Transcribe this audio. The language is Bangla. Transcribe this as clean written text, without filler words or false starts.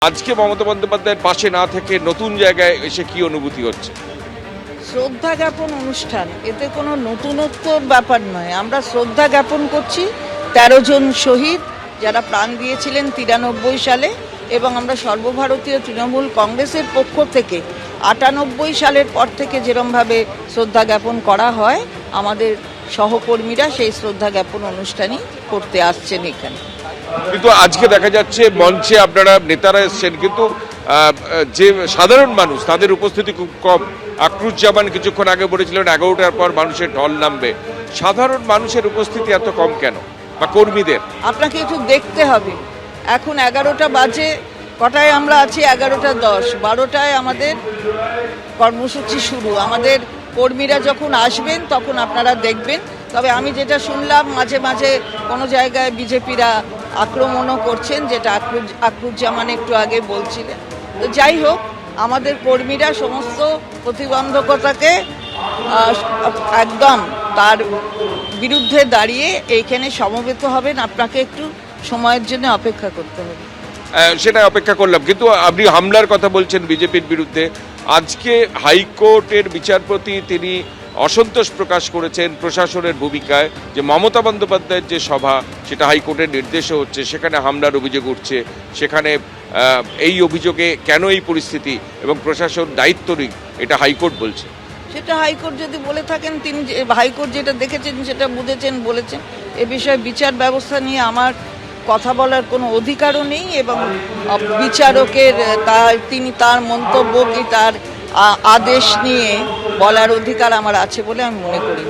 আজকে মমতা বন্দ্যোপাধ্যায়ের পাশে না থেকে নতুন জায়গায় এসে কি অনুভূতি হচ্ছে? শ্রদ্ধা জ্ঞাপন অনুষ্ঠান, এতে কোনো নতুনত্বর ব্যাপার নয়। আমরা শ্রদ্ধা জ্ঞাপন করছি ১৩ জন শহীদ যারা প্রাণ দিয়েছিলেন ৯৩ সালে, এবং আমরা সর্বভারতীয় তৃণমূল কংগ্রেসের পক্ষ থেকে ৯৮ সালের পর থেকে যেরমভাবে শ্রদ্ধা জ্ঞাপন করা হয়, আমাদের সহকর্মীরা সেই শ্রদ্ধা জ্ঞাপন অনুষ্ঠানই করতে আসছেন এখানে। কিন্তু আজকে দেখা যাচ্ছে মঞ্চে আপনারা নেতারা এসছেন, কিন্তু যে সাধারণ মানুষ তাদের উপস্থিতি খুব কম। আকরুজ্জামান কিছুক্ষণ আগে বলেছিলেন ১১টার পর মানুষের ঢল নামবে। সাধারণ মানুষের উপস্থিতি এত কম কেন, বা কর্মীদের? আপনাকে একটু দেখতে হবে। এখন ১১টা বাজে, কটায় আমরা আছি? ১১টা ১০, ১২টায় আমাদের কর্মসূচি শুরু। আমাদের কর্মীরা যখন আসবেন তখন আপনারা দেখবেন। তবে আমি যেটা শুনলাম, মাঝে মাঝে কোনো জায়গায় বিজেপিরা আক্রমণও করছেন, যেটা আকরুজ্জামান একটু আগে বলছিলেন। তো যাই হোক, আমাদের কর্মীরা সমস্ত প্রতিবন্ধকতাকে একদম তার বিরুদ্ধে দাঁড়িয়ে এইখানে সমবেত হবেন। আপনাকে একটু সময়ের জন্য অপেক্ষা করতে হবে। সেটা অপেক্ষা করলাম, কিন্তু আপনি হামলার কথা বলছেন বিজেপির বিরুদ্ধে। আজকে হাইকোর্টের বিচারপতি তিনি অসন্তোষ প্রকাশ করেছেন প্রশাসনের ভূমিকায়, যে মমতা বন্দ্যোপাধ্যায়ের যে সভা সেটা হাইকোর্টের নির্দেশে হচ্ছে, সেখানে হামলার অভিযোগ উঠছে। সেখানে এই অভিযোগে কেন এই পরিস্থিতি এবং প্রশাসন দায়িত্ব নেই, এটা হাইকোর্ট বলছে। সেটা হাইকোর্ট যদি বলে থাকেন, তিনি হাইকোর্ট যেটা দেখেছেন সেটা বুঝেছেন, বলেছেন। এ বিষয়ে বিচার ব্যবস্থা নিয়ে আমার কথা বলার কোনো অধিকারও নেই, এবং বিচারকের তিনি তার মন্তব্য কি তার আদেশ নিয়ে বলার অধিকার আমার আছে বলে আমি মনে করি।